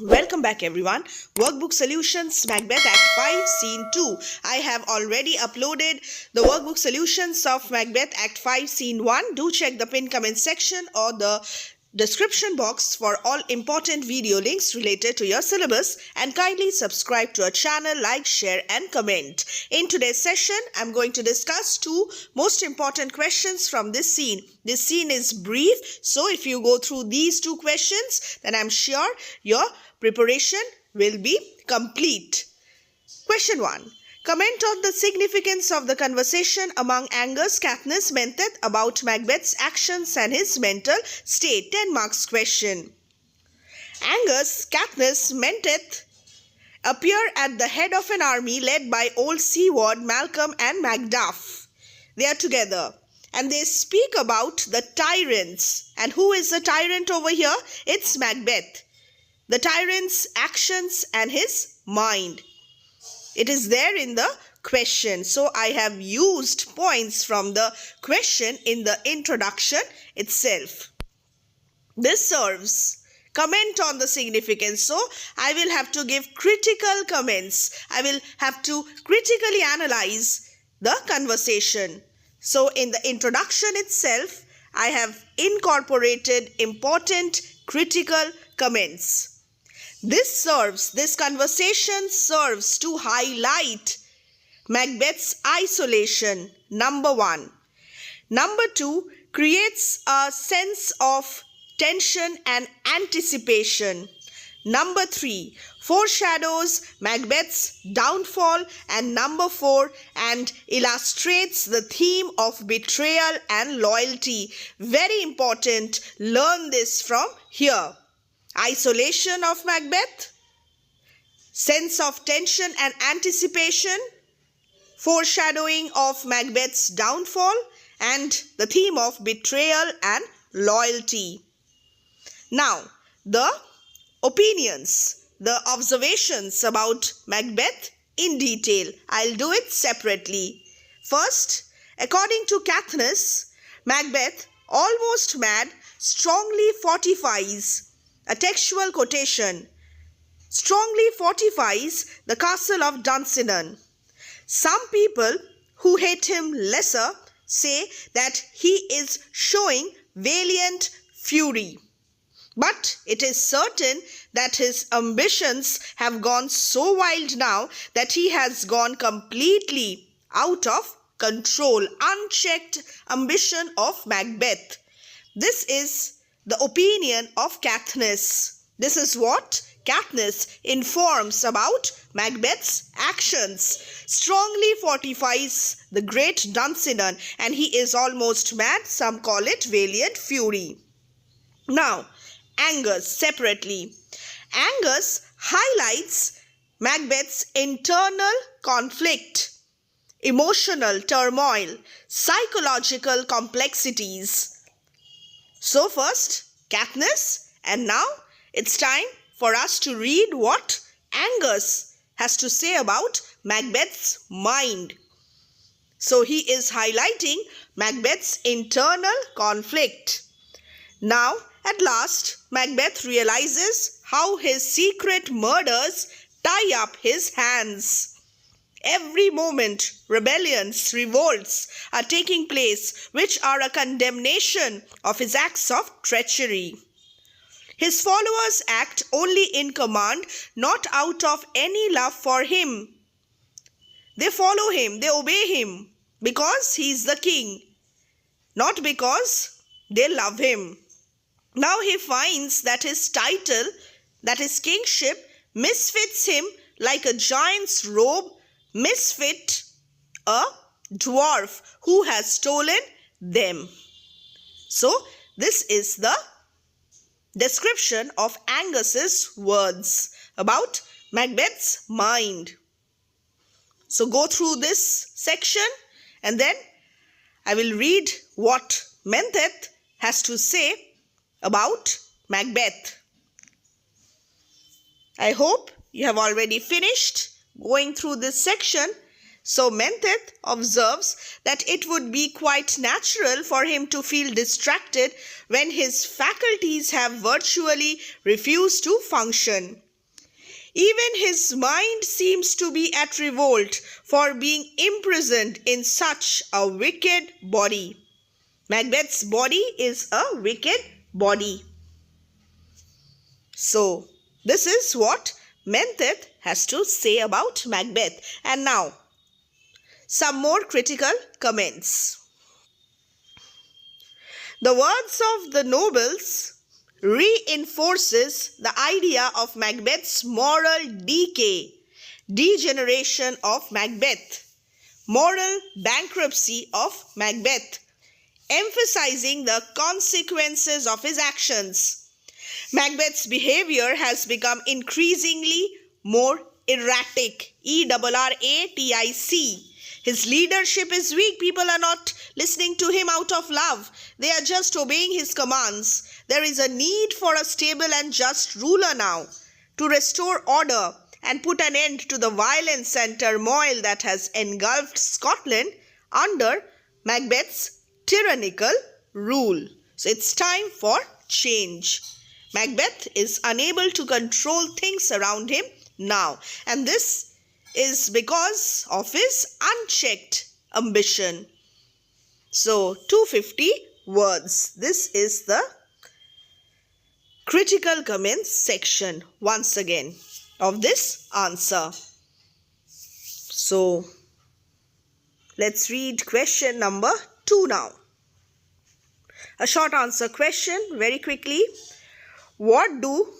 Welcome back everyone. Workbook Solutions, Macbeth Act 5, Scene 2. I have already uploaded the workbook solutions of Macbeth Act 5, Scene 1. Do check the pinned comment section or the description box for all important video links related to your syllabus, and kindly subscribe to our channel, like, share and comment. In today's session, I'm going to discuss two most important questions from this scene. This scene is brief, so if you go through these two questions, then I'm sure your preparation will be complete. Question 1. Comment on the significance of the conversation among Angus, Katniss, Menteith about Macbeth's actions and his mental state. 10 marks question. Angus, Katniss, Menteith appear at the head of an army led by old Seward, Malcolm and Macduff. They are together and they speak about the tyrants. And who is the tyrant over here? It's Macbeth. The tyrant's actions and his mind. It is there in the question. So I have used points from the question in the introduction itself. This serves. Comment on the significance. So I will have to give critical comments. I will have to critically analyze the conversation. So in the introduction itself, I have incorporated important critical comments. This conversation serves to highlight Macbeth's isolation, number 1. Number 2, creates a sense of tension and anticipation. Number 3, foreshadows Macbeth's downfall. And number 4, and illustrates the theme of betrayal and loyalty. Very important, learn this from here. Isolation of Macbeth, sense of tension and anticipation, foreshadowing of Macbeth's downfall, and the theme of betrayal and loyalty. Now, the opinions, the observations about Macbeth in detail. I'll do it separately. First, according to Katniss, Macbeth, almost mad, strongly fortifies. A textual quotation. Strongly fortifies the castle of Dunsinane. Some people who hate him lesser say that he is showing valiant fury. But it is certain that his ambitions have gone so wild now that he has gone completely out of control. Unchecked ambition of Macbeth. This is the opinion of Katniss. This is what Katniss informs about Macbeth's actions. Strongly fortifies the great Dunsinane, and he is almost mad. Some call it valiant fury. Now, Angus separately. Angus highlights Macbeth's internal conflict, emotional turmoil, psychological complexities. So first, Katniss, and now it's time for us to read what Angus has to say about Macbeth's mind. So he is highlighting Macbeth's internal conflict. Now, at last, Macbeth realizes how his secret murders tie up his hands. Every moment, rebellions, revolts are taking place, which are a condemnation of his acts of treachery. His followers act only in command, not out of any love for him. They follow him, they obey him, because he is the king, not because they love him. Now he finds that his title, that his kingship, misfits him like a giant's robe misfit a dwarf who has stolen them. So this is the description of Angus's words about Macbeth's mind. So go through this section and then I will read what Menteith has to say about Macbeth. I hope you have already finished going through this section. So Menteith observes that it would be quite natural for him to feel distracted when his faculties have virtually refused to function. Even his mind seems to be at revolt for being imprisoned in such a wicked body. Macbeth's body is a wicked body. So, this is what Menteith has to say about Macbeth. And now, some more critical comments. The words of the nobles reinforces the idea of Macbeth's moral decay, degeneration of Macbeth, moral bankruptcy of Macbeth, emphasizing the consequences of his actions. Macbeth's behavior has become increasingly more erratic, ERRATIC. His leadership is weak. People are not listening to him out of love. They are just obeying his commands. There is a need for a stable and just ruler now to restore order and put an end to the violence and turmoil that has engulfed Scotland under Macbeth's tyrannical rule. So it's time for change. Macbeth is unable to control things around him now, and this is because of his unchecked ambition. So 250 words. This is the critical comments section once again of this answer. So let's read question number 2 now. A short answer question very quickly. What do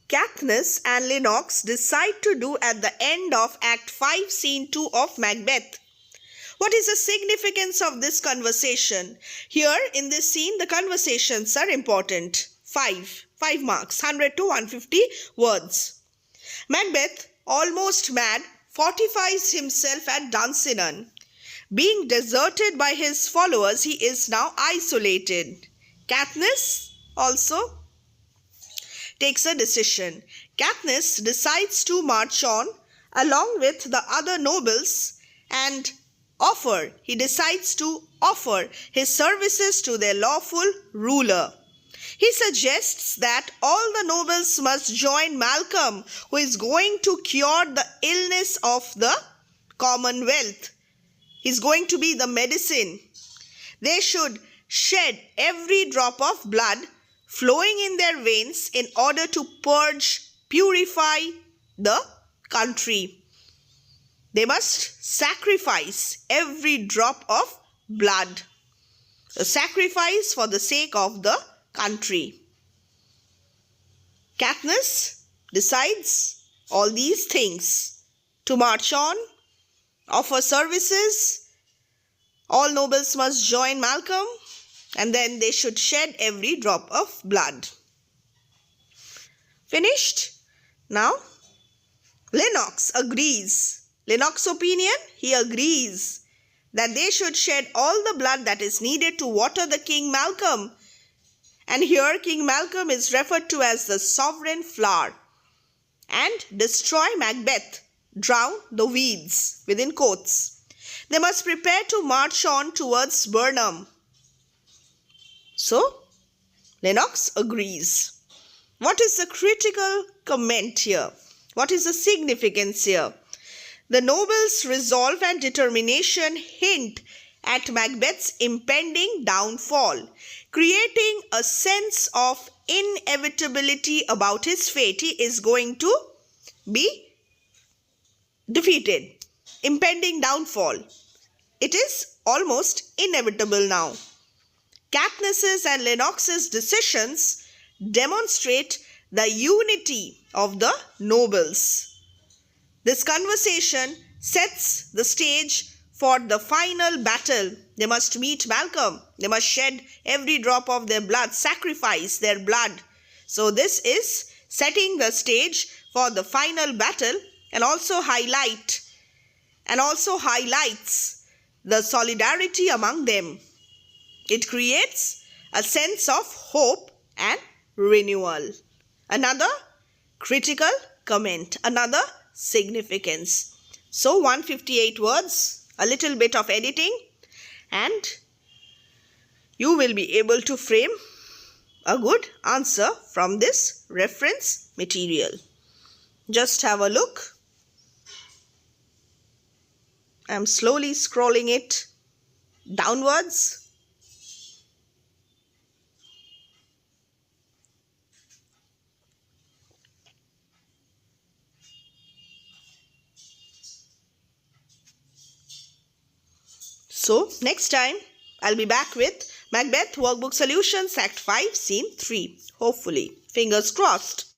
Katniss and Lennox decide to do at the end of Act 5, Scene 2 of Macbeth? What is the significance of this conversation? Here in this scene, the conversations are important. 5 marks, 100 to 150 words. Macbeth, almost mad, fortifies himself at Dunsinane. Being deserted by his followers, he is now isolated. Katniss also takes a decision. Katniss decides to march on along with the other nobles and he decides to offer his services to their lawful ruler. He suggests that all the nobles must join Malcolm, who is going to cure the illness of the Commonwealth. He's going to be the medicine. They should shed every drop of blood flowing in their veins in order to purify the country. They must sacrifice every drop of blood. A sacrifice for the sake of the country. Katniss decides all these things. To march on, offer services, all nobles must join Malcolm, and then they should shed every drop of blood. Finished? Now, Lennox agrees. Lennox's opinion, he agrees that they should shed all the blood that is needed to water the King Malcolm. And here King Malcolm is referred to as the sovereign flower. And destroy Macbeth, drown the weeds, within quotes. They must prepare to march on towards Burnham. So, Lennox agrees. What is the critical comment here? What is the significance here? The nobles' resolve and determination hint at Macbeth's impending downfall, creating a sense of inevitability about his fate. He is going to be defeated. Impending downfall. It is almost inevitable now. Katniss's and Lennox's decisions demonstrate the unity of the nobles. This conversation sets the stage for the final battle. They must meet Malcolm. They must shed every drop of their blood, sacrifice their blood. So this is setting the stage for the final battle and also highlights the solidarity among them. It creates a sense of hope and renewal. Another critical comment, another significance. So 158 words, a little bit of editing, and you will be able to frame a good answer from this reference material. Just have a look. I'm slowly scrolling it downwards. So, next time I'll be back with Macbeth Workbook Solutions Act 5 Scene 3. Hopefully. Fingers crossed.